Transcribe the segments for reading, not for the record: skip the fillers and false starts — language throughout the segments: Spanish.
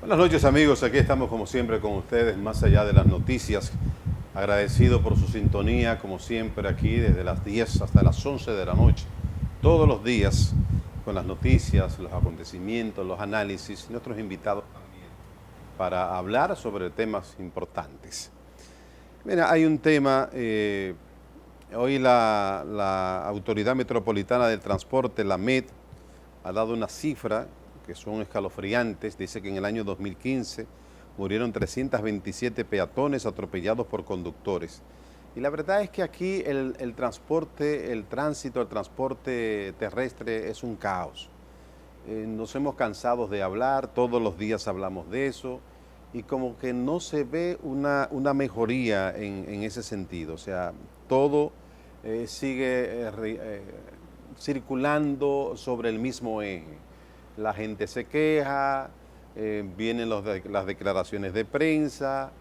Buenas noches amigos, aquí estamos como siempre con ustedes, más allá de las noticias. Agradecido por su sintonía, como siempre aquí desde las 10 hasta las 11 de la noche. Todos los días con las noticias, los acontecimientos, los análisis, nuestros invitados también, para hablar sobre temas importantes. Mira, hay un tema, hoy la Autoridad Metropolitana del Transporte, la MET, ha dado una cifra que son escalofriantes. Dice que en el año 2015 murieron 327 peatones atropellados por conductores. Y la verdad es que aquí el transporte, el transporte terrestre es un caos. Nos hemos cansado de hablar, todos los días hablamos de eso, y como que no se ve una mejoría en ese sentido. O sea, todo sigue circulando sobre el mismo eje. La gente se queja, vienen las declaraciones de prensa,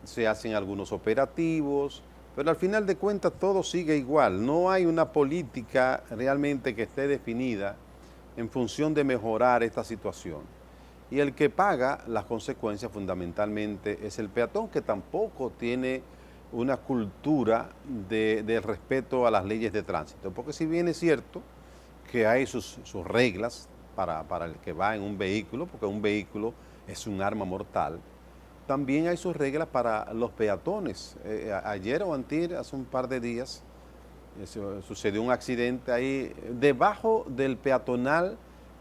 se hacen algunos operativos, pero al final de cuentas todo sigue igual. No hay una política realmente que esté definida en función de mejorar esta situación. Y el que paga las consecuencias fundamentalmente es el peatón, que tampoco tiene una cultura de respeto a las leyes de tránsito. Porque si bien es cierto que hay sus reglas para el que va en un vehículo, porque un vehículo es un arma mortal, también hay sus reglas para los peatones. Ayer o antier, hace un par de días, sucedió un accidente ahí debajo del peatonal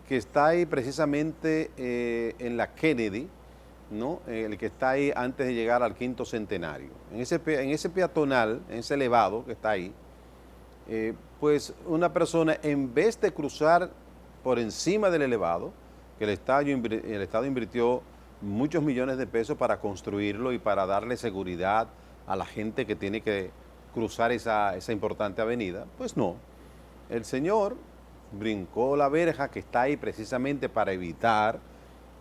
que está ahí precisamente en la Kennedy, ¿no? El que está ahí antes de llegar al quinto centenario. En ese peatonal, en ese elevado que está ahí, pues una persona, en vez de cruzar por encima del elevado, que el Estado invirtió muchos millones de pesos para construirlo y para darle seguridad a la gente que tiene que cruzar esa importante avenida, pues no. El señor brincó la verja que está ahí precisamente para evitar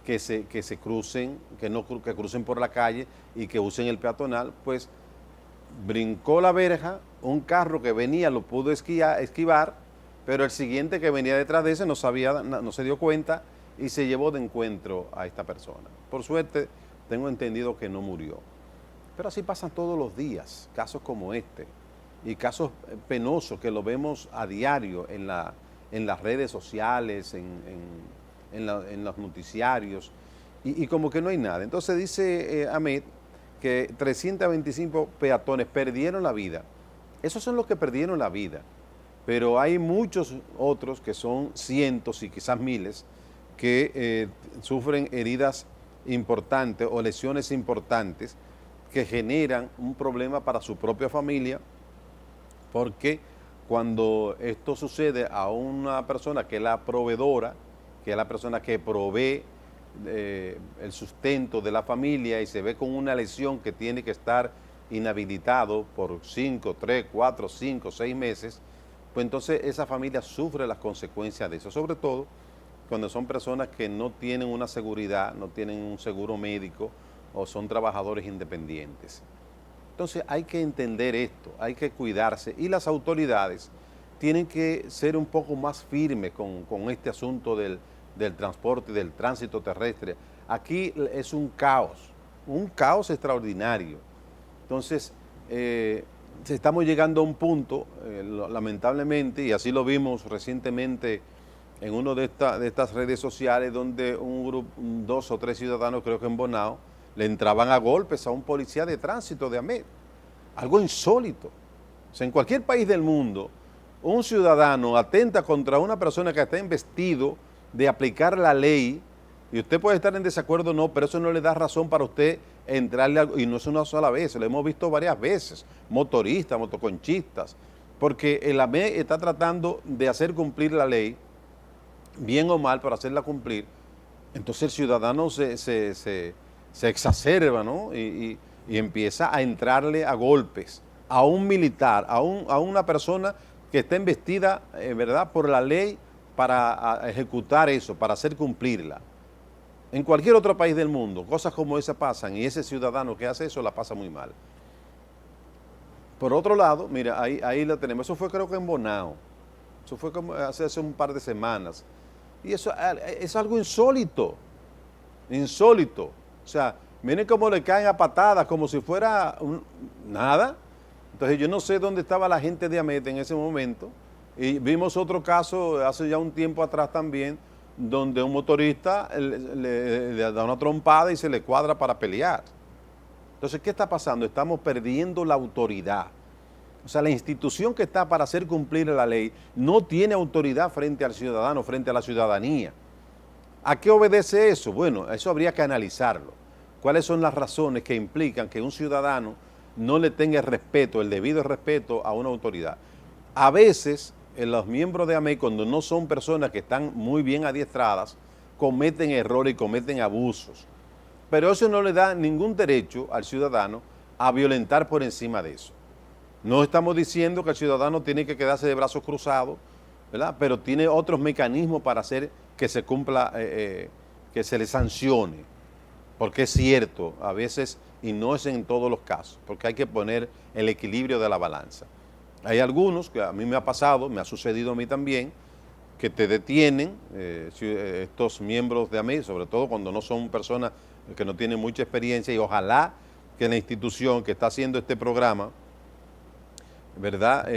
que se crucen, que crucen por la calle y que usen el peatonal. Pues brincó la verja, un carro que venía lo pudo esquivar, pero el siguiente que venía detrás de ese no se dio cuenta y se llevó de encuentro a esta persona. Por suerte, tengo entendido que no murió. Pero así pasan todos los días, casos como este, y casos penosos que lo vemos a diario en las redes sociales, en los noticiarios, y como que no hay nada. Entonces dice Ahmed que 325 peatones perdieron la vida. Esos son los que perdieron la vida. Pero hay muchos otros que son cientos y quizás miles que sufren heridas importantes o lesiones importantes que generan un problema para su propia familia, porque cuando esto sucede a una persona que es la proveedora, que es la persona que provee el sustento de la familia y se ve con una lesión que tiene que estar inhabilitado por 5, 3, 4, 5, 6 meses, pues entonces esa familia sufre las consecuencias de eso, sobre todo cuando son personas que no tienen una seguridad, no tienen un seguro médico o son trabajadores independientes. Entonces hay que entender esto, hay que cuidarse y las autoridades tienen que ser un poco más firmes con este asunto del transporte, del tránsito terrestre. Aquí es un caos extraordinario. Entonces, estamos llegando a un punto, lamentablemente, y así lo vimos recientemente en una de estas redes sociales, donde un grupo, 2 o 3 ciudadanos, creo que en Bonao, le entraban a golpes a un policía de tránsito de Ahmed. Algo insólito. O sea, en cualquier país del mundo, un ciudadano atenta contra una persona que está investido de aplicar la ley, y usted puede estar en desacuerdo o no, pero eso no le da razón para usted entrarle algo, y no es una sola vez, lo hemos visto varias veces, motoristas, motoconchistas, porque el AME está tratando de hacer cumplir la ley, bien o mal, para hacerla cumplir. Entonces el ciudadano se exacerba, ¿no? Y empieza a entrarle a golpes a un militar, a una persona que está investida, ¿verdad?, por la ley para ejecutar eso, para hacer cumplirla. En cualquier otro país del mundo, cosas como esa pasan y ese ciudadano que hace eso la pasa muy mal. Por otro lado, mira, ahí la tenemos. Eso fue, creo que en Bonao. Eso fue como hace un par de semanas. Y eso es algo insólito. insólito. O sea, miren cómo le caen a patadas, como si fuera nada. Entonces yo no sé dónde estaba la gente de AMET en ese momento. Y vimos otro caso hace ya un tiempo atrás también, donde un motorista le da una trompada y se le cuadra para pelear. Entonces, ¿qué está pasando? Estamos perdiendo la autoridad. O sea, la institución que está para hacer cumplir la ley no tiene autoridad frente al ciudadano, frente a la ciudadanía. ¿A qué obedece eso? Bueno, eso habría que analizarlo. ¿Cuáles son las razones que implican que un ciudadano no le tenga el respeto, el debido respeto a una autoridad? A veces, los miembros de AMET, cuando no son personas que están muy bien adiestradas, cometen errores y cometen abusos. Pero eso no le da ningún derecho al ciudadano a violentar por encima de eso. No estamos diciendo que el ciudadano tiene que quedarse de brazos cruzados, ¿verdad? Pero tiene otros mecanismos para hacer que se cumpla, que se le sancione. Porque es cierto, a veces, y no es en todos los casos, porque hay que poner el equilibrio de la balanza. Hay algunos, que a mí me ha pasado, me ha sucedido a mí también, que te detienen, estos miembros de AMET, sobre todo cuando no son personas que no tienen mucha experiencia, y ojalá que la institución que está haciendo este programa, ¿verdad?,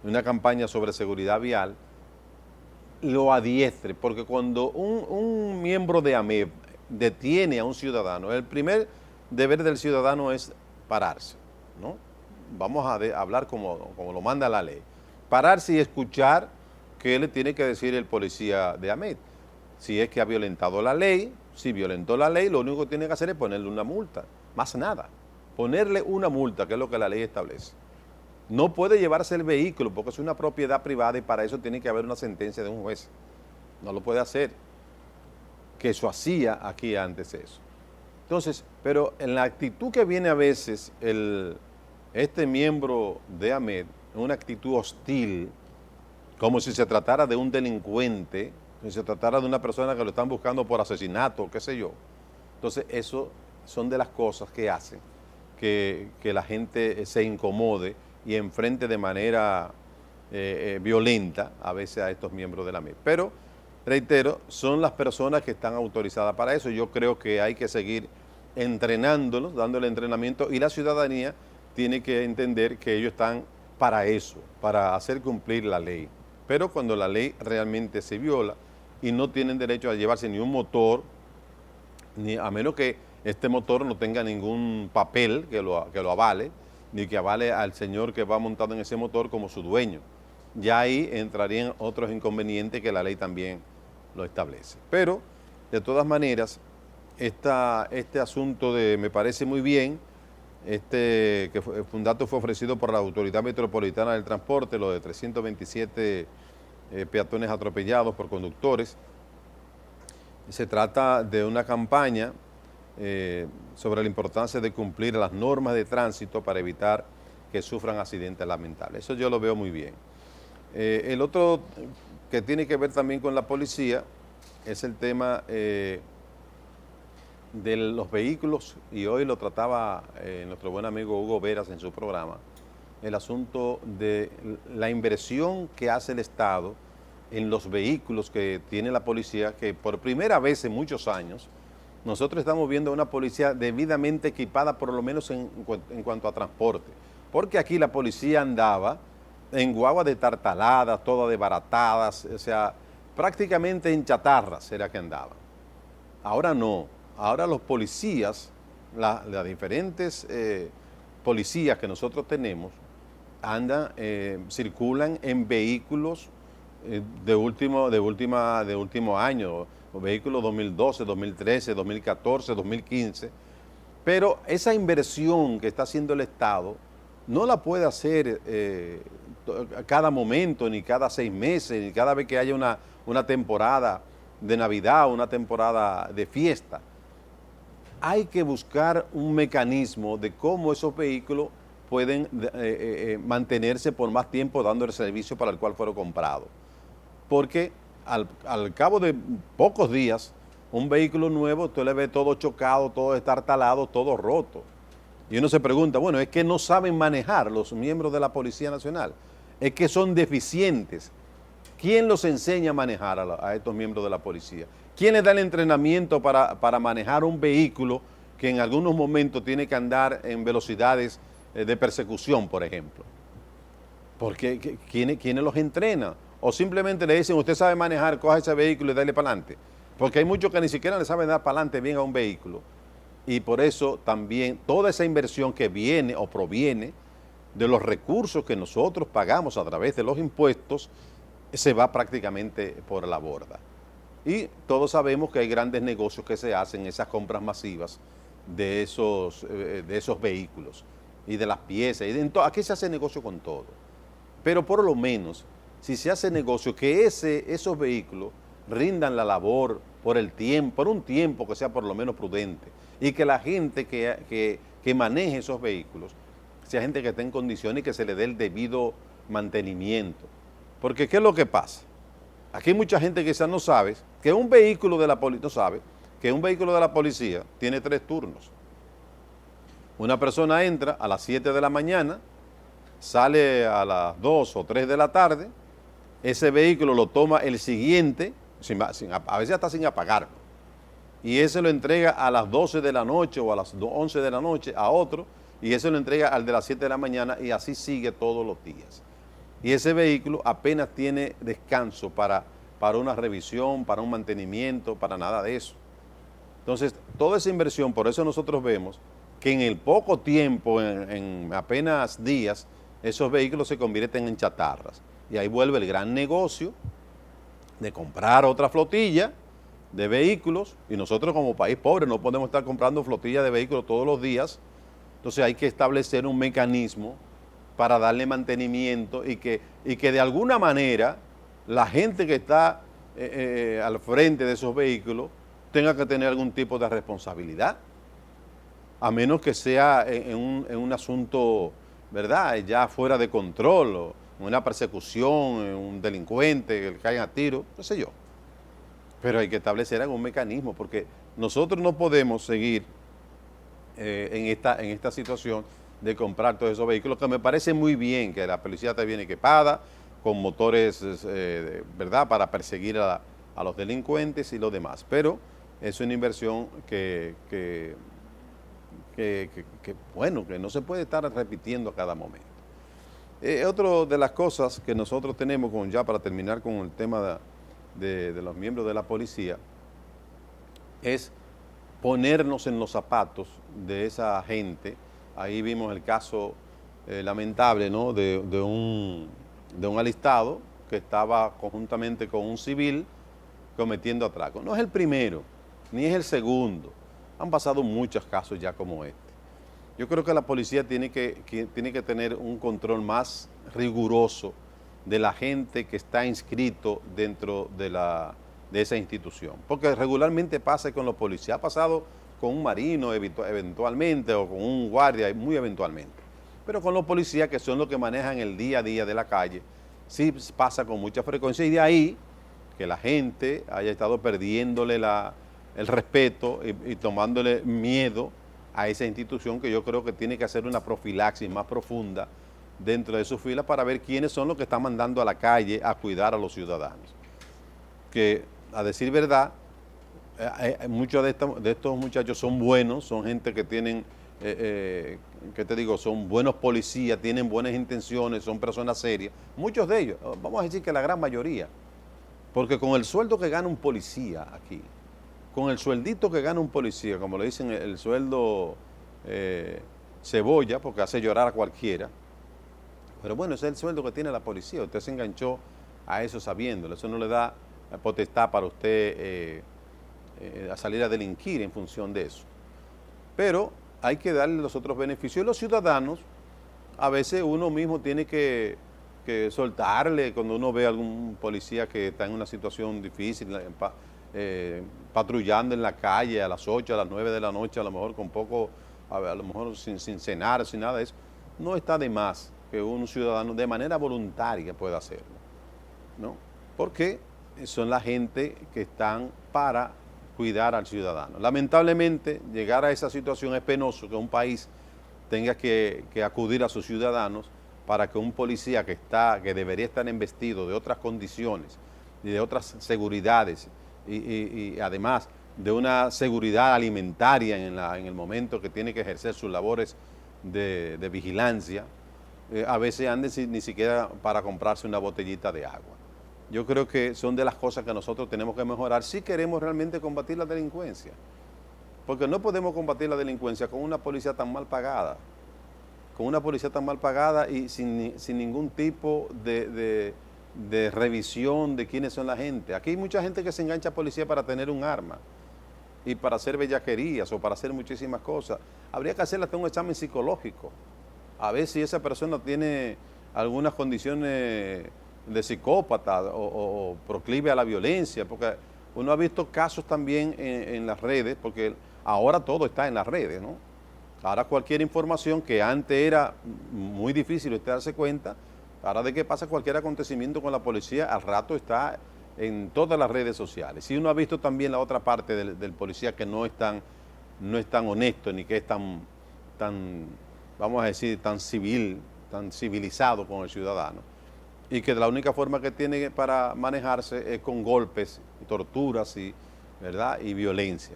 una campaña sobre seguridad vial, lo adiestre, porque cuando un miembro de AMET detiene a un ciudadano, el primer deber del ciudadano es pararse, ¿no? Vamos a hablar como lo manda la ley. Pararse y escuchar qué le tiene que decir el policía de AMET. Si es que ha violentado la ley, si violentó la ley, lo único que tiene que hacer es ponerle una multa, más nada. Ponerle una multa, que es lo que la ley establece. No puede llevarse el vehículo porque es una propiedad privada y para eso tiene que haber una sentencia de un juez. No lo puede hacer. Que eso hacía aquí antes eso. Entonces, pero en la actitud que viene a veces este miembro de AMET, una actitud hostil, como si se tratara de un delincuente, si se tratara de una persona que lo están buscando por asesinato, qué sé yo. Entonces, eso son de las cosas que hacen que la gente se incomode y enfrente de manera violenta a veces a estos miembros de la AMET. Pero, reitero, son las personas que están autorizadas para eso. Yo creo que hay que seguir entrenándolos, dándole entrenamiento, y la ciudadanía tiene que entender que ellos están para eso, para hacer cumplir la ley. Pero cuando la ley realmente se viola y no tienen derecho a llevarse ni un motor, ni a menos que este motor no tenga ningún papel que lo avale, ni que avale al señor que va montado en ese motor como su dueño. Ya ahí entrarían otros inconvenientes que la ley también lo establece. Pero, de todas maneras, este asunto me parece muy bien, un dato fue ofrecido por la Autoridad Metropolitana del Transporte, lo de 327 peatones atropellados por conductores. Se trata de una campaña sobre la importancia de cumplir las normas de tránsito para evitar que sufran accidentes lamentables. Eso yo lo veo muy bien. El otro que tiene que ver también con la policía es el tema de los vehículos, y hoy lo trataba nuestro buen amigo Hugo Veras en su programa, el asunto de la inversión que hace el Estado en los vehículos que tiene la policía, que por primera vez en muchos años nosotros estamos viendo una policía debidamente equipada, por lo menos en cuanto a transporte, porque aquí la policía andaba en guagua de tartaladas, todas desbaratadas, o sea, prácticamente en chatarras era que andaban. Ahora no, ahora los policías, las diferentes policías que nosotros tenemos, circulan en vehículos de último año, vehículos 2012, 2013, 2014, 2015, pero esa inversión que está haciendo el Estado no la puede hacer a cada momento, ni cada 6 meses, ni cada vez que haya una temporada de Navidad, una temporada de fiesta. Hay que buscar un mecanismo de cómo esos vehículos pueden mantenerse por más tiempo dando el servicio para el cual fueron comprados. Porque al cabo de pocos días, un vehículo nuevo, usted le ve todo chocado, todo estartalado, todo roto. Y uno se pregunta, bueno, es que no saben manejar los miembros de la Policía Nacional, es que son deficientes. ¿Quién los enseña a manejar a estos miembros de la policía? ¿Quién le da el entrenamiento para manejar un vehículo que en algunos momentos tiene que andar en velocidades de persecución, por ejemplo? Porque ¿quiénes los entrenan? O simplemente le dicen, usted sabe manejar, coja ese vehículo y dale para adelante. Porque hay muchos que ni siquiera le saben dar para adelante bien a un vehículo. Y por eso también toda esa inversión que viene o proviene de los recursos que nosotros pagamos a través de los impuestos se va prácticamente por la borda. Y todos sabemos que hay grandes negocios que se hacen, esas compras masivas de esos vehículos y de las piezas. Aquí se hace negocio con todo. Pero por lo menos, si se hace negocio, que esos vehículos rindan la labor por un tiempo que sea por lo menos prudente, y que la gente que maneje esos vehículos sea gente que esté en condiciones y que se le dé el debido mantenimiento. Porque ¿qué es lo que pasa? Aquí hay mucha gente que quizás no sabe que un vehículo de la policía tiene 3 turnos. Una persona entra a las 7 de la mañana, sale a las 2 o 3 de la tarde, ese vehículo lo toma el siguiente, a veces hasta sin apagarlo, y ese lo entrega a las 12 de la noche o a las 11 de la noche a otro, y ese lo entrega al de las 7 de la mañana, y así sigue todos los días. Y ese vehículo apenas tiene descanso para una revisión, para un mantenimiento, para nada de eso. Entonces, toda esa inversión, por eso nosotros vemos que en el poco tiempo, en apenas días, esos vehículos se convierten en chatarras. Y ahí vuelve el gran negocio de comprar otra flotilla de vehículos, y nosotros como país pobre no podemos estar comprando flotillas de vehículos todos los días. Entonces hay que establecer un mecanismo para darle mantenimiento y que de alguna manera la gente que está al frente de esos vehículos tenga que tener algún tipo de responsabilidad, a menos que sea en un asunto, ¿verdad?, ya fuera de control, o una persecución, un delincuente que le caigan a tiro, no sé yo. Pero hay que establecer algún mecanismo, porque nosotros no podemos seguir en esta situación de comprar todos esos vehículos, que me parece muy bien que la policía esté bien equipada, con motores, ¿verdad?, para perseguir a los delincuentes y lo demás. Pero es una inversión bueno, que no se puede estar repitiendo a cada momento. Otra de las cosas que nosotros tenemos, ya para terminar con el tema de los miembros de la policía, es ponernos en los zapatos de esa gente. Ahí vimos el caso lamentable, ¿no?, de un alistado que estaba conjuntamente con un civil cometiendo atraco. No es el primero, ni es el segundo. Han pasado muchos casos ya como este. Yo creo que la policía tiene que tener un control más riguroso de la gente que está inscrito dentro de esa institución. Porque regularmente pasa con los policías. Ha pasado con un marino eventualmente, o con un guardia muy eventualmente. Pero con los policías, que son los que manejan el día a día de la calle, sí pasa con mucha frecuencia, y de ahí que la gente haya estado perdiéndole el respeto y tomándole miedo a esa institución, que yo creo que tiene que hacer una profilaxis más profunda dentro de sus filas para ver quiénes son los que están mandando a la calle a cuidar a los ciudadanos. Que, a decir verdad, muchos de estos muchachos son buenos, son gente que tienen, ¿qué te digo?, son buenos policías, tienen buenas intenciones, son personas serias. Muchos de ellos, vamos a decir que la gran mayoría, porque con el sueldo que gana un policía aquí, con el sueldito que gana un policía, como le dicen, el sueldo cebolla, porque hace llorar a cualquiera, pero bueno, ese es el sueldo que tiene la policía. Usted se enganchó a eso sabiéndolo, eso no le da potestad para usted a salir a delinquir en función de eso. Pero hay que darle los otros beneficios. Y los ciudadanos, a veces uno mismo tiene que soltarle cuando uno ve a algún policía que está en una situación difícil, patrullando en la calle a las 8, a las 9 de la noche, a lo mejor con poco, a lo mejor sin cenar, sin nada de eso. No está de más que un ciudadano de manera voluntaria pueda hacerlo, ¿no? Porque son la gente que están para cuidar al ciudadano. Lamentablemente, llegar a esa situación es penoso, que un país tenga que acudir a sus ciudadanos para que un policía que debería estar investido de otras condiciones y de otras seguridades y además de una seguridad alimentaria en el momento que tiene que ejercer sus labores de vigilancia, a veces anden ni siquiera para comprarse una botellita de agua. Yo creo que son de las cosas que nosotros tenemos que mejorar si queremos realmente combatir la delincuencia. Porque no podemos combatir la delincuencia con una policía tan mal pagada, y sin ningún tipo de revisión de quiénes son la gente. Aquí hay mucha gente que se engancha a policía para tener un arma y para hacer bellaquerías o para hacer muchísimas cosas. Habría que hacerle hasta un examen psicológico, a ver si esa persona tiene algunas condiciones de psicópata o proclive a la violencia, porque uno ha visto casos también en las redes, porque ahora todo está en las redes, ¿no? Ahora cualquier información que antes era muy difícil usted darse cuenta, ahora de que pasa cualquier acontecimiento con la policía, al rato está en todas las redes sociales. Y uno ha visto también la otra parte del policía que no es tan honesto, ni que es tan, vamos a decir, tan civilizado con el ciudadano, y que la única forma que tiene para manejarse es con golpes, torturas ¿verdad? Y violencia,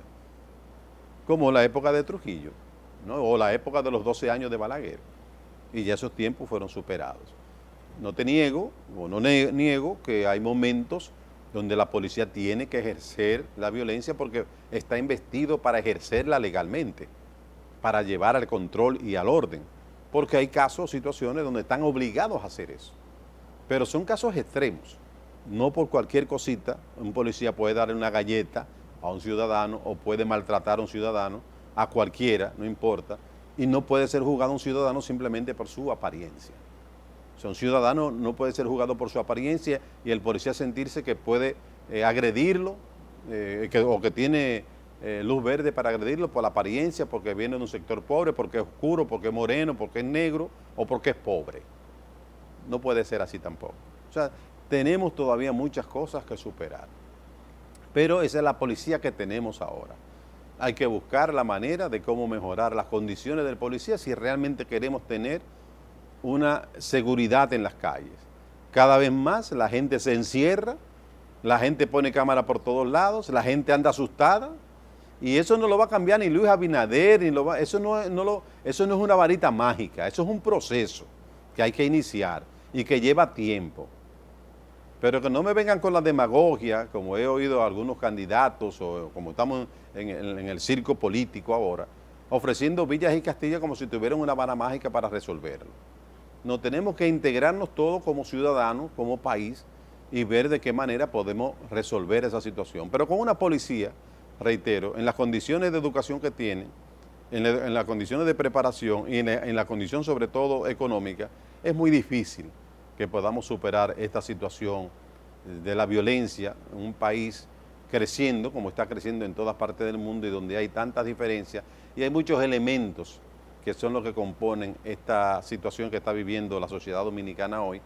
como la época de Trujillo, ¿no? O la época de los 12 años de Balaguer, y ya esos tiempos fueron superados. No niego que hay momentos donde la policía tiene que ejercer la violencia porque está investido para ejercerla legalmente, para llevar al control y al orden, porque hay casos, situaciones donde están obligados a hacer eso. Pero son casos extremos. No por cualquier cosita un policía puede darle una galleta a un ciudadano o puede maltratar a un ciudadano, a cualquiera, no importa, y no puede ser juzgado un ciudadano simplemente por su apariencia. O sea, un ciudadano no puede ser juzgado por su apariencia y el policía sentirse que puede agredirlo o que tiene luz verde para agredirlo por la apariencia, porque viene de un sector pobre, porque es oscuro, porque es moreno, porque es negro o porque es pobre. No puede ser así tampoco. O sea, tenemos todavía muchas cosas que superar. Pero esa es la policía que tenemos ahora. Hay que buscar la manera de cómo mejorar las condiciones del policía si realmente queremos tener una seguridad en las calles. Cada vez más la gente se encierra, la gente pone cámara por todos lados, la gente anda asustada, y eso no lo va a cambiar ni Luis Abinader, eso no es una varita mágica, eso es un proceso que hay que iniciar y que lleva tiempo. Pero que no me vengan con la demagogia, como he oído a algunos candidatos, o como estamos en el circo político ahora, ofreciendo villas y castillas como si tuvieran una vara mágica para resolverlo. No, tenemos que integrarnos todos como ciudadanos, como país, y ver de qué manera podemos resolver esa situación. Pero con una policía, reitero, en las condiciones de educación que tienen, en las condiciones de preparación y en la condición sobre todo económica, es muy difícil que podamos superar esta situación de la violencia en un país creciendo, como está creciendo en todas partes del mundo y donde hay tantas diferencias y hay muchos elementos que son los que componen esta situación que está viviendo la sociedad dominicana hoy,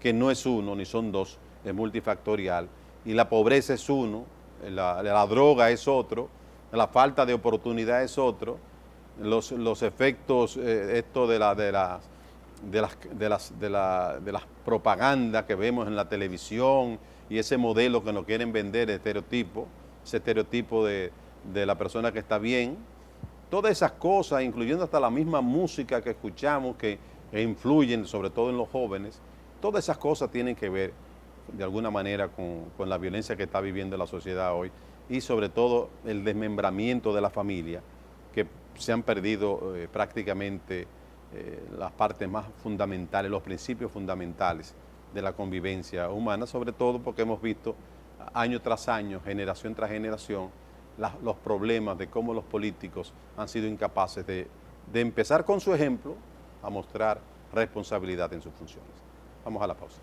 que no es uno ni son dos, es multifactorial, y la pobreza es uno, la droga es otro, la falta de oportunidad es otro, los efectos esto de las propagandas que vemos en la televisión y ese modelo que nos quieren vender, ese estereotipo de la persona que está bien, todas esas cosas, incluyendo hasta la misma música que escuchamos, que influyen sobre todo en los jóvenes, todas esas cosas tienen que ver de alguna manera con la violencia que está viviendo la sociedad hoy y sobre todo el desmembramiento de la familia, que se han perdido prácticamente las partes más fundamentales, los principios fundamentales de la convivencia humana, sobre todo porque hemos visto año tras año, generación tras generación, los problemas de cómo los políticos han sido incapaces de empezar con su ejemplo a mostrar responsabilidad en sus funciones. Vamos a la pausa.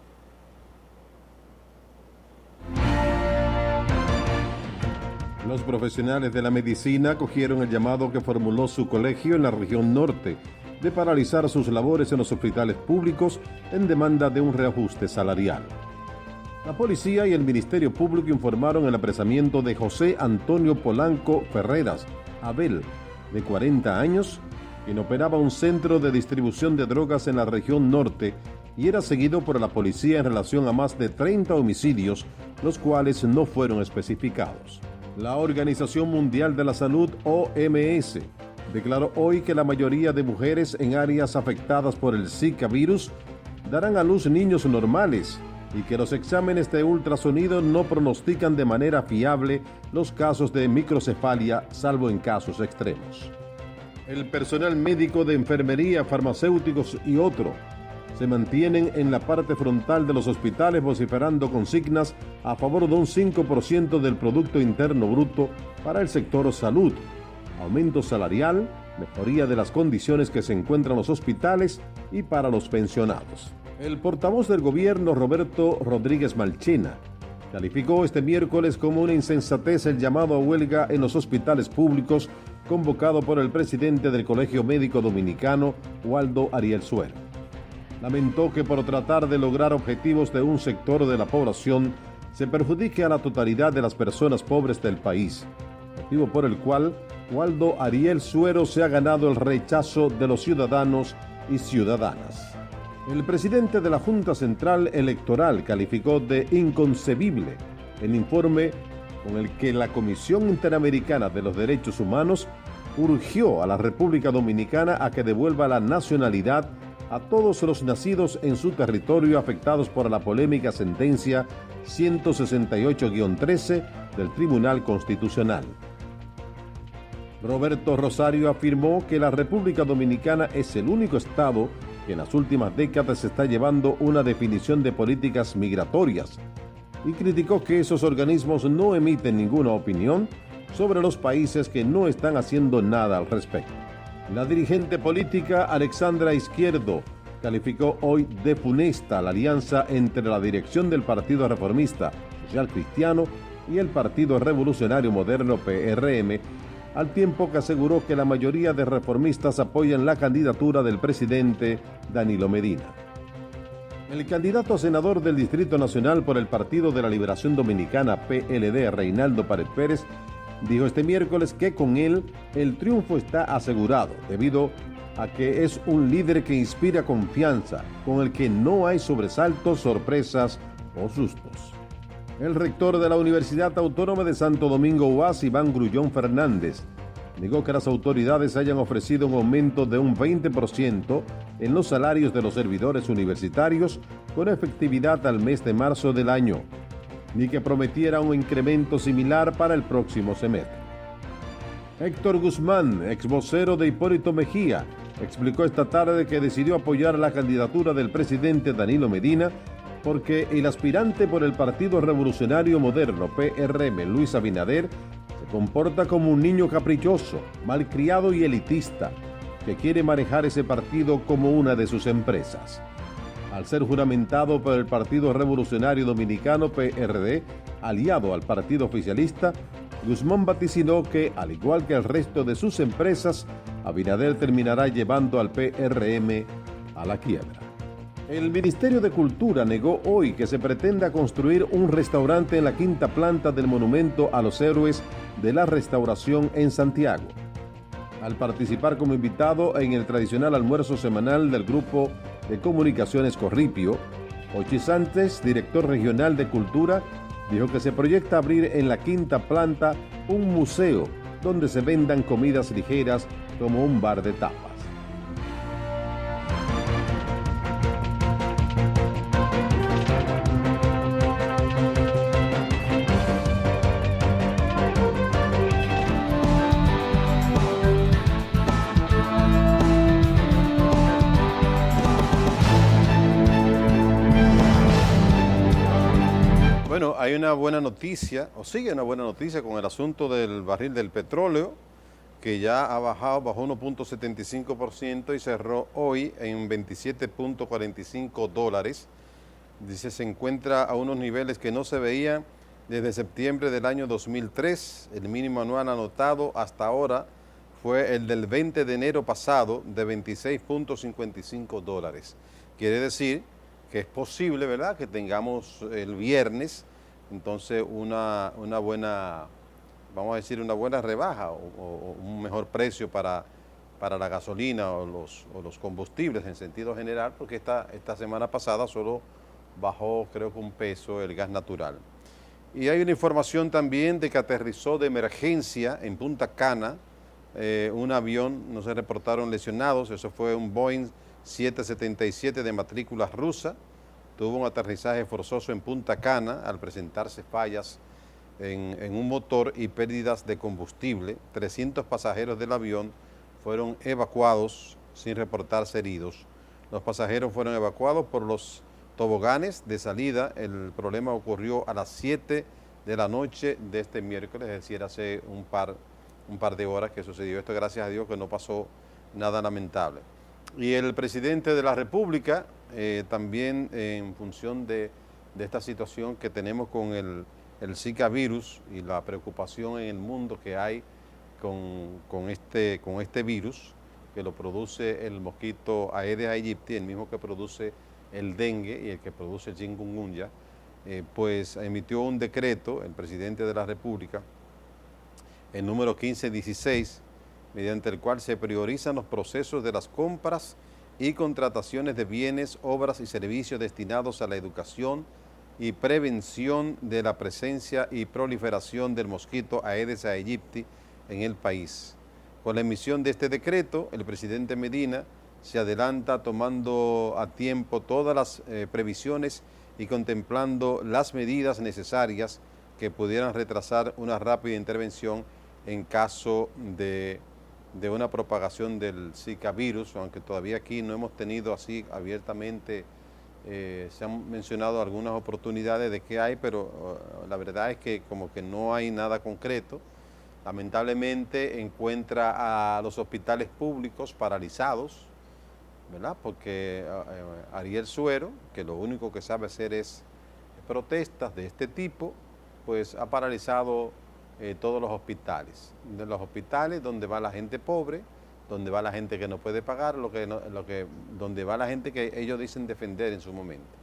Los profesionales de la medicina acogieron el llamado que formuló su colegio en la región norte de paralizar sus labores en los hospitales públicos en demanda de un reajuste salarial. La policía y el Ministerio Público informaron el apresamiento de José Antonio Polanco Ferreras, Abel, de 40 años, quien operaba un centro de distribución de drogas en la región norte y era seguido por la policía en relación a más de 30 homicidios los cuales no fueron especificados. La Organización Mundial de la Salud, OMS, declaró hoy que la mayoría de mujeres en áreas afectadas por el Zika virus darán a luz niños normales y que los exámenes de ultrasonido no pronostican de manera fiable los casos de microcefalia, salvo en casos extremos. El personal médico de enfermería, farmacéuticos y otro se mantienen en la parte frontal de los hospitales vociferando consignas a favor de un 5% del Producto Interno Bruto para el sector salud, aumento salarial, mejoría de las condiciones que se encuentran los hospitales y para los pensionados. El portavoz del gobierno, Roberto Rodríguez Malchena, calificó este miércoles como una insensatez el llamado a huelga en los hospitales públicos convocado por el presidente del Colegio Médico Dominicano, Waldo Ariel Suero. Lamentó que por tratar de lograr objetivos de un sector de la población se perjudique a la totalidad de las personas pobres del país, motivo por el cual Waldo Ariel Suero se ha ganado el rechazo de los ciudadanos y ciudadanas. El presidente de la Junta Central Electoral calificó de inconcebible el informe con el que la Comisión Interamericana de los Derechos Humanos urgió a la República Dominicana a que devuelva la nacionalidad a todos los nacidos en su territorio afectados por la polémica sentencia 168-13 del Tribunal Constitucional. Roberto Rosario afirmó que la República Dominicana es el único estado que en las últimas décadas está llevando una definición de políticas migratorias y criticó que esos organismos no emiten ninguna opinión sobre los países que no están haciendo nada al respecto. La dirigente política Alexandra Izquierdo calificó hoy de funesta la alianza entre la dirección del Partido Reformista Social Cristiano y el Partido Revolucionario Moderno PRM, al tiempo que aseguró que la mayoría de reformistas apoyan la candidatura del presidente Danilo Medina. El candidato a senador del Distrito Nacional por el Partido de la Liberación Dominicana, PLD, Reinaldo Pared Pérez, dijo este miércoles que con él el triunfo está asegurado, debido a que es un líder que inspira confianza, con el que no hay sobresaltos, sorpresas o sustos. El rector de la Universidad Autónoma de Santo Domingo UAS, Iván Grullón Fernández, negó que las autoridades hayan ofrecido un aumento de un 20% en los salarios de los servidores universitarios con efectividad al mes de marzo del año, ni que prometiera un incremento similar para el próximo semestre. Héctor Guzmán, ex vocero de Hipólito Mejía, explicó esta tarde que decidió apoyar la candidatura del presidente Danilo Medina porque el aspirante por el Partido Revolucionario Moderno, PRM, Luis Abinader, se comporta como un niño caprichoso, malcriado y elitista, que quiere manejar ese partido como una de sus empresas. Al ser juramentado por el Partido Revolucionario Dominicano, PRD, aliado al partido oficialista, Guzmán vaticinó que, al igual que el resto de sus empresas, Abinader terminará llevando al PRM a la quiebra. El Ministerio de Cultura negó hoy que se pretenda construir un restaurante en la quinta planta del Monumento a los Héroes de la Restauración en Santiago. Al participar como invitado en el tradicional almuerzo semanal del Grupo de Comunicaciones Corripio, Ochi Sánchez, director regional de Cultura, dijo que se proyecta abrir en la quinta planta un museo donde se vendan comidas ligeras como un bar de tapas. Bueno, hay una buena noticia, o sigue una buena noticia con el asunto del barril del petróleo, que ya ha bajado, bajó 1.75% y cerró hoy en 27.45 dólares. Dice, se encuentra a unos niveles que no se veían desde septiembre del año 2003. El mínimo anual anotado hasta ahora fue el del 20 de enero pasado de 26.55 dólares. Quiere decir que es posible, ¿verdad?, que tengamos el viernes entonces una buena, vamos a decir, una buena rebaja o un mejor precio para la gasolina o los combustibles en sentido general, porque esta semana pasada solo bajó, creo que un peso, el gas natural. Y hay una información también de que aterrizó de emergencia en Punta Cana un avión, no se reportaron lesionados, eso fue un Boeing 777 de matrícula rusa, tuvo un aterrizaje forzoso en Punta Cana al presentarse fallas en un motor y pérdidas de combustible. 300 pasajeros del avión fueron evacuados sin reportarse heridos. Los pasajeros fueron evacuados por los toboganes de salida. El problema ocurrió a las 7 de la noche de este miércoles, es decir, hace un par de horas que sucedió esto. Gracias a Dios que no pasó nada lamentable. Y el presidente de la República, también en función de esta situación que tenemos con el Zika virus y la preocupación en el mundo que hay con este virus, que lo produce el mosquito Aedes aegypti, el mismo que produce el dengue y el que produce el chikungunya, pues emitió un decreto, el presidente de la República, el número 1516, mediante el cual se priorizan los procesos de las compras y contrataciones de bienes, obras y servicios destinados a la educación y prevención de la presencia y proliferación del mosquito Aedes aegypti en el país. Con la emisión de este decreto, el presidente Medina se adelanta tomando a tiempo todas las previsiones y contemplando las medidas necesarias que pudieran retrasar una rápida intervención en caso de una propagación del Zika virus, aunque todavía aquí no hemos tenido así abiertamente, se han mencionado algunas oportunidades de que hay, pero la verdad es que como que no hay nada concreto. Lamentablemente encuentra a los hospitales públicos paralizados, ¿verdad? Porque Ariel Suero, que lo único que sabe hacer es protestas de este tipo, pues ha paralizado todos los hospitales. De los hospitales donde va la gente pobre, donde va la gente que no puede pagar, donde va la gente que ellos dicen defender en su momento.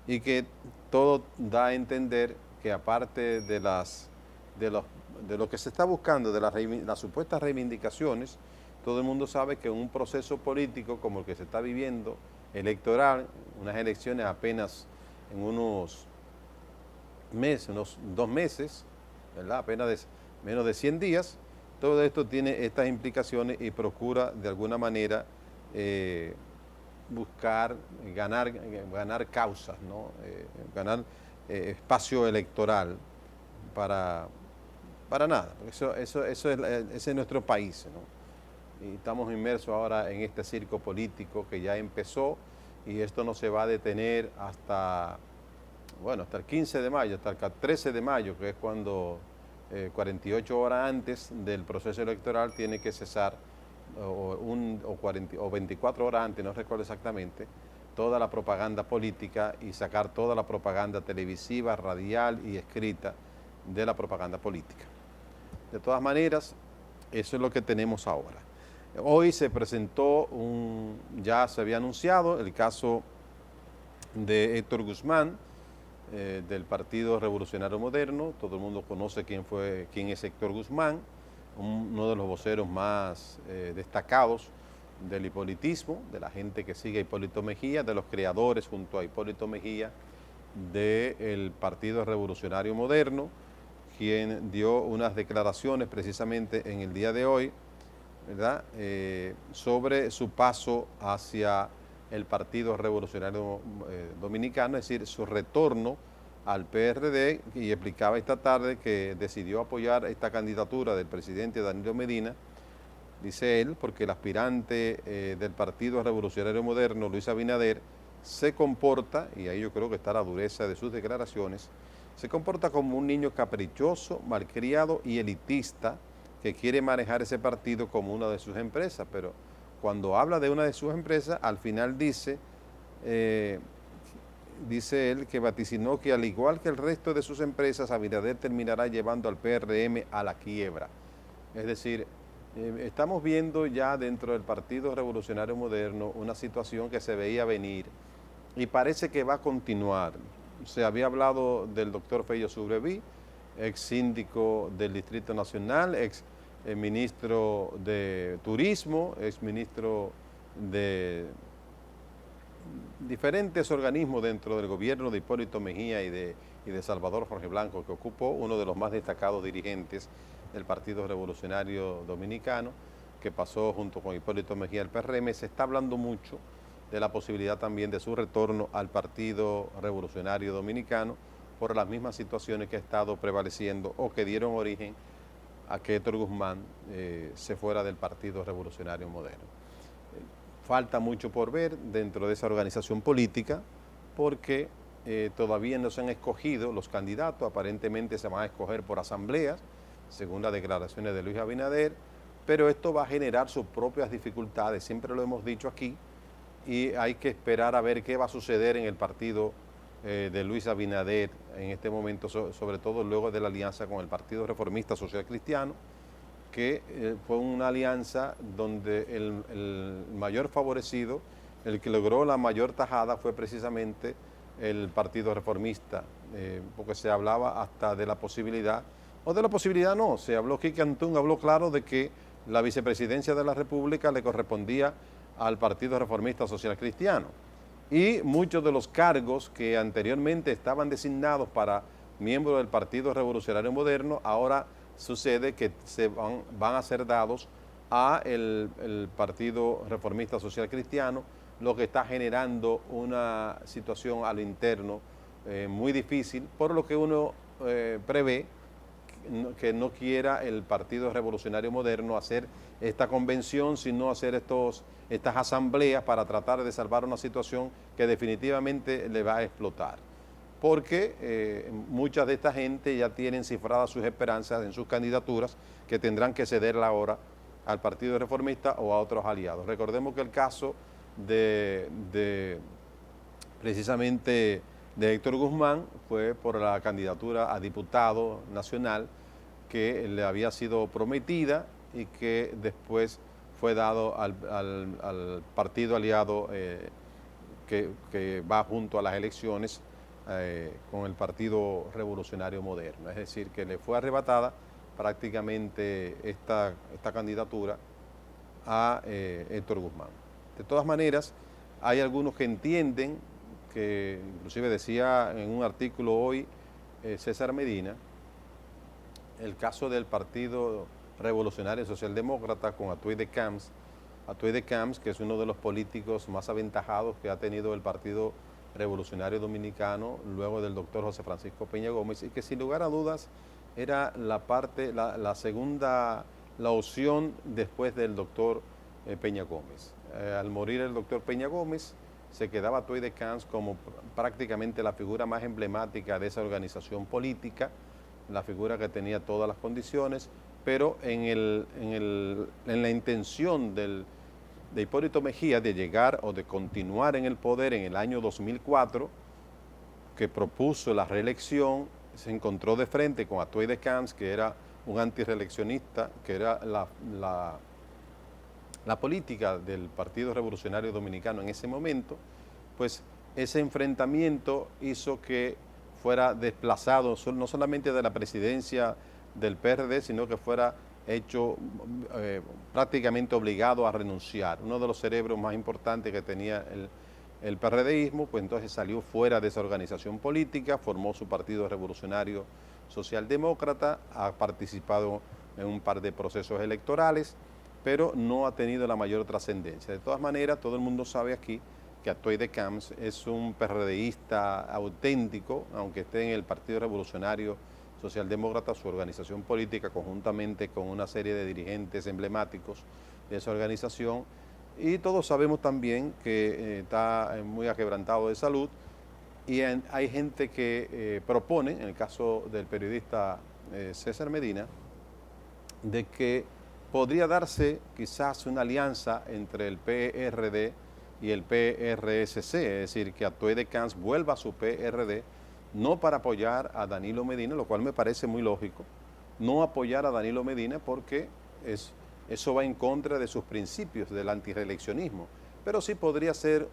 Y que todo da a entender que aparte de lo que se está buscando, de las supuestas reivindicaciones, todo el mundo sabe que un proceso político como el que se está viviendo, electoral, unas elecciones apenas en unos meses, unos 2 meses, ¿verdad? Apenas menos de 100 días, todo esto tiene estas implicaciones y procura de alguna manera buscar ganar causas, ¿no? Ganar espacio electoral para nada. Ese es nuestro país, ¿no? Y estamos inmersos ahora en este circo político que ya empezó y esto no se va a detener hasta el 15 de mayo, hasta el 13 de mayo, que es cuando 48 horas antes del proceso electoral tiene que cesar, o 24 horas antes, no recuerdo exactamente, toda la propaganda política y sacar toda la propaganda televisiva, radial y escrita de la propaganda política. De todas maneras, eso es lo que tenemos ahora. Hoy se presentó, ya se había anunciado el caso de Héctor Guzmán, del Partido Revolucionario Moderno. Todo el mundo conoce quién es Héctor Guzmán, uno de los voceros más destacados del hipolitismo, de la gente que sigue a Hipólito Mejía, de los creadores junto a Hipólito Mejía del Partido Revolucionario Moderno, quien dio unas declaraciones precisamente en el día de hoy, ¿verdad? Sobre su paso hacia el Partido Revolucionario Dominicano, es decir, su retorno al PRD, y explicaba esta tarde que decidió apoyar esta candidatura del presidente Danilo Medina, dice él, porque el aspirante del Partido Revolucionario Moderno, Luis Abinader, se comporta, y ahí yo creo que está la dureza de sus declaraciones, se comporta como un niño caprichoso, malcriado y elitista que quiere manejar ese partido como una de sus empresas, pero cuando habla de una de sus empresas, al final dice él que vaticinó que al igual que el resto de sus empresas, Abinader terminará llevando al PRM a la quiebra. Es decir, estamos viendo ya dentro del Partido Revolucionario Moderno una situación que se veía venir y parece que va a continuar. Se había hablado del doctor Fello Subreví, ex síndico del Distrito Nacional, ex ministro de Turismo, ex ministro de diferentes organismos dentro del gobierno de Hipólito Mejía y de Salvador Jorge Blanco, que ocupó uno de los más destacados dirigentes del Partido Revolucionario Dominicano, que pasó junto con Hipólito Mejía al PRM. Se está hablando mucho de la posibilidad también de su retorno al Partido Revolucionario Dominicano por las mismas situaciones que ha estado prevaleciendo o que dieron origen a que Héctor Guzmán se fuera del Partido Revolucionario Moderno. Falta mucho por ver dentro de esa organización política porque todavía no se han escogido los candidatos, aparentemente se van a escoger por asambleas, según las declaraciones de Luis Abinader, pero esto va a generar sus propias dificultades, siempre lo hemos dicho aquí, y hay que esperar a ver qué va a suceder en el partido de Luis Abinader en este momento, sobre todo luego de la alianza con el Partido Reformista Social Cristiano, que fue una alianza donde el mayor favorecido, el que logró la mayor tajada fue precisamente el Partido Reformista, porque se hablaba hasta de la posibilidad, no, se habló, Quique Antún habló claro de que la vicepresidencia de la República le correspondía al Partido Reformista Social Cristiano. Y muchos de los cargos que anteriormente estaban designados para miembros del Partido Revolucionario Moderno, ahora sucede que van a ser dados a el Partido Reformista Social Cristiano, lo que está generando una situación a lo interno muy difícil, por lo que uno prevé que no quiera el Partido Revolucionario Moderno hacer esta convención, sino hacer estas asambleas para tratar de salvar una situación que definitivamente le va a explotar. Porque mucha de esta gente ya tienen cifradas sus esperanzas en sus candidaturas que tendrán que cederla ahora al Partido Reformista o a otros aliados. Recordemos que el caso precisamente de Héctor Guzmán fue por la candidatura a diputado nacional que le había sido prometida y que después fue dado al partido aliado que va junto a las elecciones con el Partido Revolucionario Moderno. Es decir, que le fue arrebatada prácticamente esta candidatura a Héctor Guzmán. De todas maneras, hay algunos que entienden que, inclusive decía en un artículo hoy César Medina, el caso del Partido Revolucionario Socialdemócrata con Atuey de Camps, que es uno de los políticos más aventajados que ha tenido el Partido Revolucionario Dominicano luego del doctor José Francisco Peña Gómez, y que sin lugar a dudas era la segunda opción después del doctor Peña Gómez. Al morir el doctor Peña Gómez, se quedaba Atuey de Camps como prácticamente la figura más emblemática de esa organización política, la figura que tenía todas las condiciones, pero en la intención de Hipólito Mejía de llegar o de continuar en el poder en el año 2004, que propuso la reelección, se encontró de frente con Atuey de Camps, que era un antireeleccionista, que era la política del Partido Revolucionario Dominicano en ese momento. Pues ese enfrentamiento hizo que fuera desplazado no solamente de la presidencia del PRD, sino que fuera hecho prácticamente obligado a renunciar. Uno de los cerebros más importantes que tenía el PRDismo, pues entonces salió fuera de esa organización política, formó su Partido Revolucionario Socialdemócrata, ha participado en un par de procesos electorales, pero no ha tenido la mayor trascendencia. De todas maneras, todo el mundo sabe aquí que Atuey de Camps es un PRDista auténtico, aunque esté en el Partido Revolucionario Socialdemócrata, su organización política, conjuntamente con una serie de dirigentes emblemáticos de esa organización. Y todos sabemos también que está muy aquebrantado de salud, y hay gente que propone, en el caso del periodista César Medina, de que podría darse quizás una alianza entre el PRD y el PRSC, es decir, que Atuey de Camps vuelva a su PRD, no para apoyar a Danilo Medina, lo cual me parece muy lógico, no apoyar a Danilo Medina porque eso va en contra de sus principios del antireeleccionismo, pero sí podría ser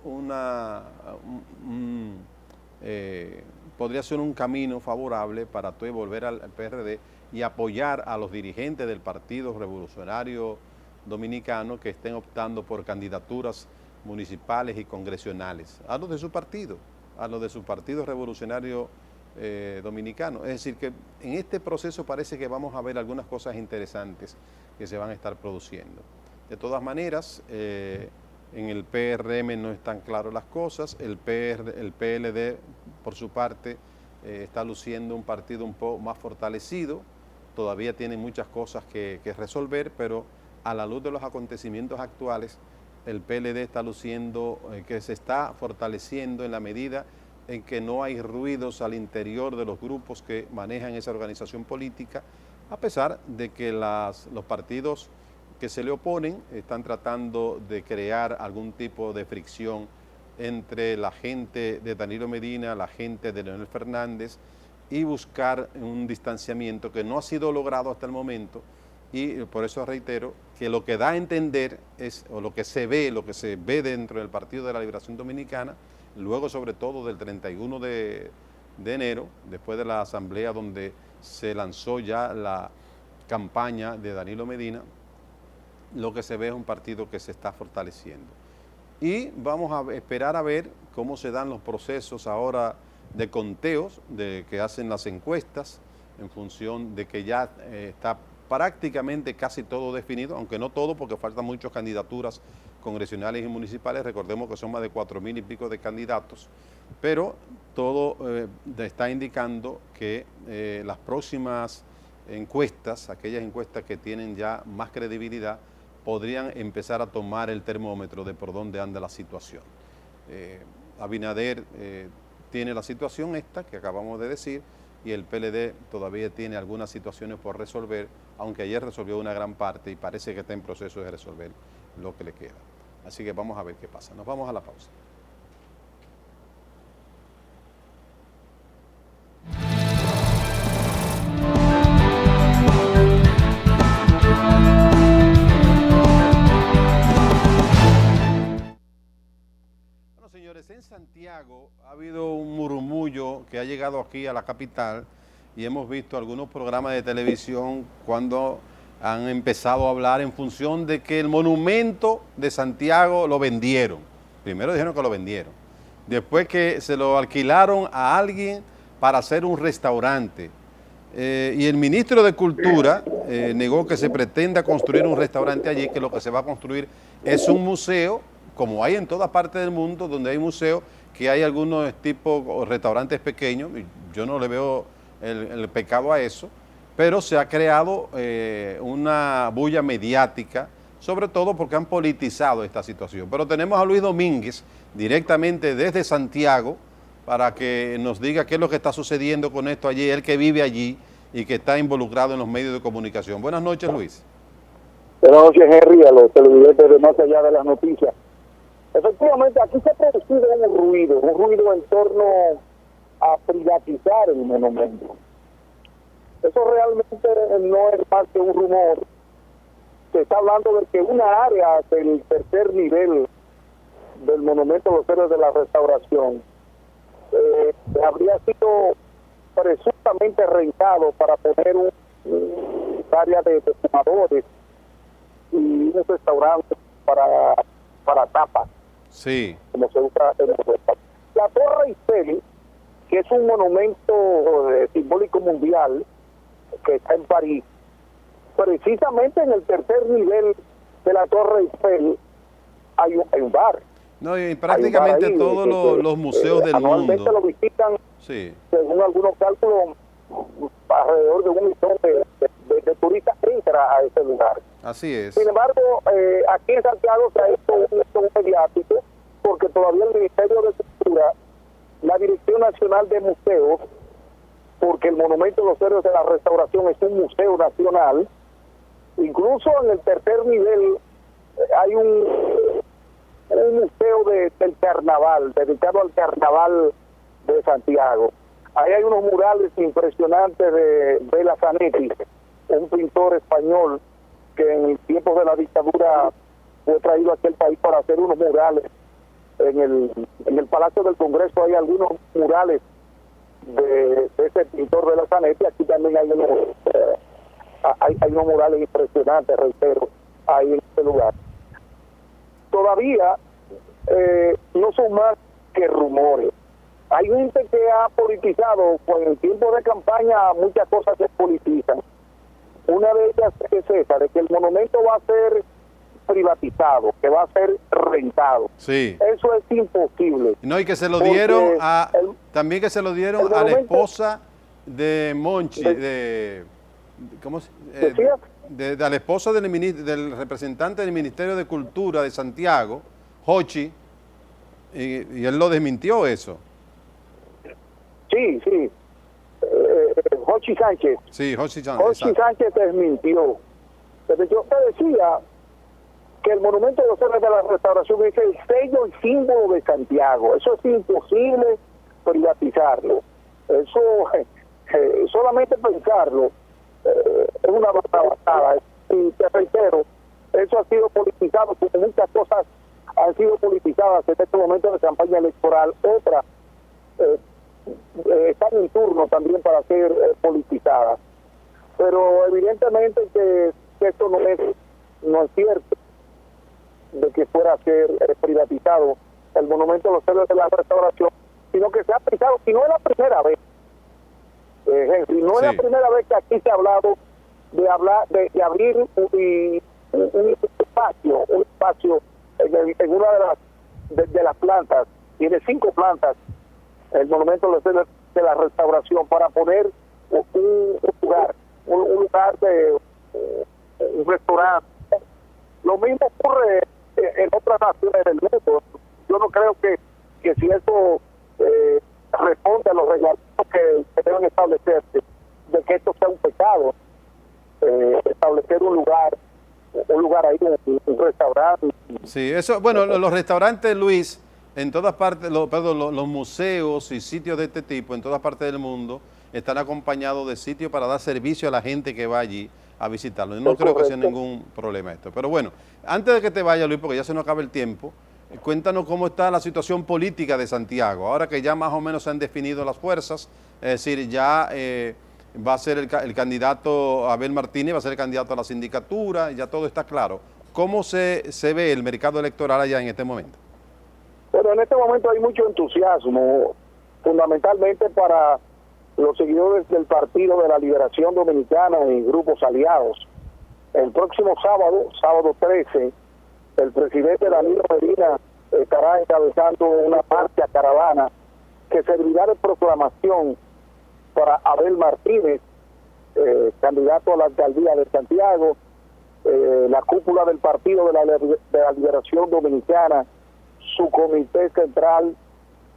podría ser un camino favorable para Atuey volver al PRD y apoyar a los dirigentes del Partido Revolucionario Dominicano que estén optando por candidaturas municipales y congresionales, a los de su partido, Revolucionario Dominicano. Es decir, que en este proceso parece que vamos a ver algunas cosas interesantes que se van a estar produciendo. De todas maneras, en el PRM no están claras las cosas, el PLD, por su parte, está luciendo un partido un poco más fortalecido, todavía tiene muchas cosas que resolver, pero a la luz de los acontecimientos actuales, el PLD está luciendo que se está fortaleciendo en la medida en que no hay ruidos al interior de los grupos que manejan esa organización política, a pesar de que los partidos que se le oponen están tratando de crear algún tipo de fricción entre la gente de Danilo Medina, la gente de Leonel Fernández, y buscar un distanciamiento que no ha sido logrado hasta el momento, y por eso reitero que lo que da a entender es, o lo que se ve dentro del Partido de la Liberación Dominicana, luego sobre todo del 31 de enero, después de la asamblea donde se lanzó ya la campaña de Danilo Medina, lo que se ve es un partido que se está fortaleciendo. Y vamos a esperar a ver cómo se dan los procesos ahora de conteos que hacen las encuestas, en función de que ya está prácticamente casi todo definido, aunque no todo porque faltan muchas candidaturas congresionales y municipales. Recordemos que son más de 4.000 y pico de candidatos, pero todo está indicando que las próximas encuestas, aquellas encuestas que tienen ya más credibilidad, podrían empezar a tomar el termómetro de por dónde anda la situación. Abinader tiene la situación esta que acabamos de decir, y el PLD todavía tiene algunas situaciones por resolver, aunque ayer resolvió una gran parte y parece que está en proceso de resolver lo que le queda. Así que vamos a ver qué pasa. Nos vamos a la pausa. Señores, en Santiago ha habido un murmullo que ha llegado aquí a la capital y hemos visto algunos programas de televisión cuando han empezado a hablar en función de que el monumento de Santiago lo vendieron. Primero dijeron que lo vendieron, después que se lo alquilaron a alguien para hacer un restaurante. Y el ministro de Cultura negó que se pretenda construir un restaurante allí, que lo que se va a construir es un museo, como hay en todas partes del mundo donde hay museos, que hay algunos tipos restaurantes pequeños. Yo no le veo el pecado a eso, pero se ha creado una bulla mediática, sobre todo porque han politizado esta situación. Pero tenemos a Luis Domínguez directamente desde Santiago para que nos diga qué es lo que está sucediendo con esto allí, él que vive allí y que está involucrado en los medios de comunicación. Buenas noches, Luis. Buenas noches, Henry, a los televidentes de Más Allá de las Noticias. Efectivamente, aquí se ha producido un ruido en torno a privatizar el monumento. Eso realmente no es más que un rumor. Se está hablando de que una área del tercer nivel del monumento a los héroes de la Restauración habría sido presuntamente rentado para poner un área de fumadores y un restaurante para tapas. Sí. Como se usa en Europa. La Torre Eiffel, que es un monumento simbólico mundial que está en París, precisamente en el tercer nivel de la Torre Eiffel hay un bar. No, y prácticamente ahí, todos los museos del anualmente mundo lo visitan, sí, según algunos cálculos, alrededor de 1 millón de turistas entra a ese lugar. Así es. Sin embargo, aquí en Santiago se ha hecho un mediático porque todavía el Ministerio de Cultura, la Dirección Nacional de Museos, porque el Monumento de los Héroes de la Restauración es un museo nacional, incluso en el tercer nivel hay un museo del carnaval, dedicado al carnaval de Santiago. Ahí hay unos murales impresionantes de Bela Zanetti, un pintor español que en tiempos de la dictadura fue traído a aquel país para hacer unos murales. En el Palacio del Congreso hay algunos murales de ese pintor Bela Zanetti. Aquí también hay unos murales impresionantes, reitero, ahí en este lugar. Todavía no son más que rumores. Hay gente que ha politizado, pues en tiempo de campaña muchas cosas se politizan. Una de ellas es esa, de que el monumento va a ser privatizado, que va a ser rentado. Sí. Eso es imposible. No, y que se lo dieron también que se lo dieron a la monumento, esposa de Monchi, ¿cómo se de la esposa del representante del Ministerio de Cultura de Santiago, Hochi, y él lo desmintió eso. Sí, sí. Hochi Sánchez. Sí, Hochi Sánchez. Hochi Sánchez desmintió. Pero yo te decía que el Monumento de los Héroes de la Restauración es el sello y símbolo de Santiago. Eso es imposible privatizarlo. Eso, solamente pensarlo, es una batalla. Y te reitero, eso ha sido politizado, porque muchas cosas han sido politizadas en este momento de campaña electoral. Otras están en turno también para ser politizadas. Pero evidentemente que esto no es cierto, de que fuera a ser privatizado el Monumento de los Héroes de la Restauración, sino que se ha pensado, y no es la primera vez, Henry, no es la primera vez que aquí se ha hablado de abrir un espacio en una de las plantas, tiene 5 plantas, el Monumento de los Héroes de la Restauración, para poner un lugar de un restaurante. Lo mismo ocurre en otras naciones del mundo. Yo no creo que si eso responde a los reglamentos que deben establecerse, de que esto sea un pecado, establecer un lugar ahí, un restaurante. Sí, eso, bueno, los restaurantes, Luis, en todas partes, los museos y sitios de este tipo, en todas partes del mundo, están acompañados de sitios para dar servicio a la gente que va allí a visitarlo. No creo que sea ningún problema esto. Pero bueno, antes de que te vaya, Luis, porque ya se nos acaba el tiempo, cuéntanos cómo está la situación política de Santiago, ahora que ya más o menos se han definido las fuerzas, es decir, ya va a ser el candidato Abel Martínez, va a ser el candidato a la sindicatura, ya todo está claro. ¿Cómo se ve el mercado electoral allá en este momento? Bueno, en este momento hay mucho entusiasmo, fundamentalmente para los seguidores del Partido de la Liberación Dominicana y grupos aliados. El próximo sábado 13, el presidente Danilo Medina estará encabezando una marcha caravana que servirá de proclamación para Abel Martínez, candidato a la alcaldía de Santiago. La cúpula del Partido de la Liberación Dominicana, su comité central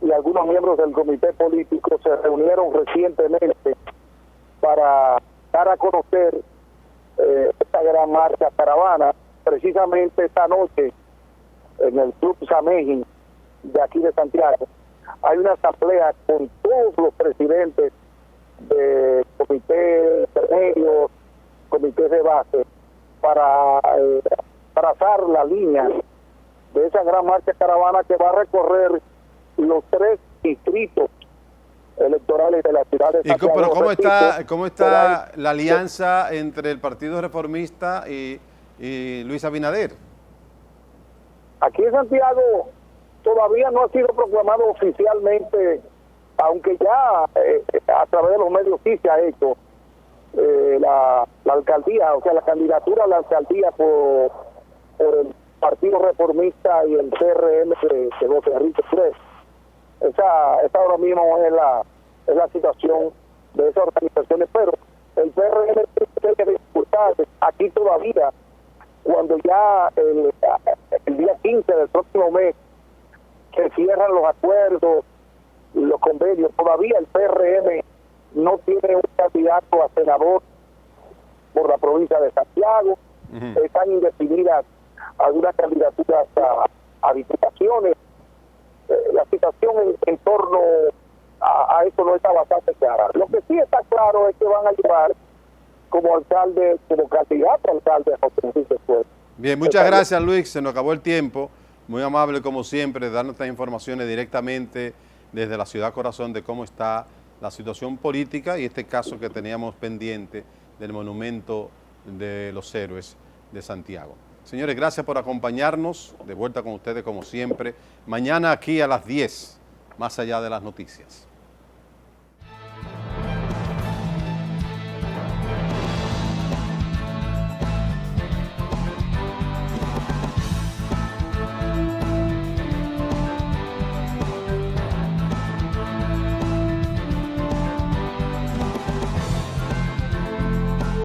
y algunos miembros del comité político se reunieron recientemente para dar a conocer esta gran marcha caravana. Precisamente esta noche en el Club Sameji de aquí de Santiago hay una asamblea con todos los presidentes de comité intermedio, comités de base, para trazar la línea de esa gran marcha caravana que va a recorrer los 3 distritos electorales de la ciudad de Santiago. Pero ¿cómo está la alianza entre el Partido Reformista y Luis Abinader? Aquí en Santiago todavía no ha sido proclamado oficialmente, aunque ya a través de los medios sí se ha hecho la alcaldía, o sea, la candidatura a la alcaldía por el Partido Reformista y el PRM de José Enrique Pérez. Esa ahora mismo es la situación de esas organizaciones, pero el PRM tiene dificultades aquí todavía, cuando ya el día 15 del próximo mes se cierran los acuerdos y los convenios, todavía el PRM no tiene un candidato a senador por la provincia de Santiago. Están indefinidas algunas candidaturas a diputaciones. La situación en torno a eso no está bastante clara. Lo que sí está claro es que van a llevar como alcalde, como candidato a alcalde a José Enrique Pérez. Bien, muchas gracias, Luis, se nos acabó el tiempo. Muy amable como siempre, darnos estas informaciones directamente desde la ciudad corazón de cómo está la situación política y este caso que teníamos pendiente del monumento de los héroes de Santiago. Señores, gracias por acompañarnos. De vuelta con ustedes como siempre. Mañana aquí a las 10, más allá de las noticias.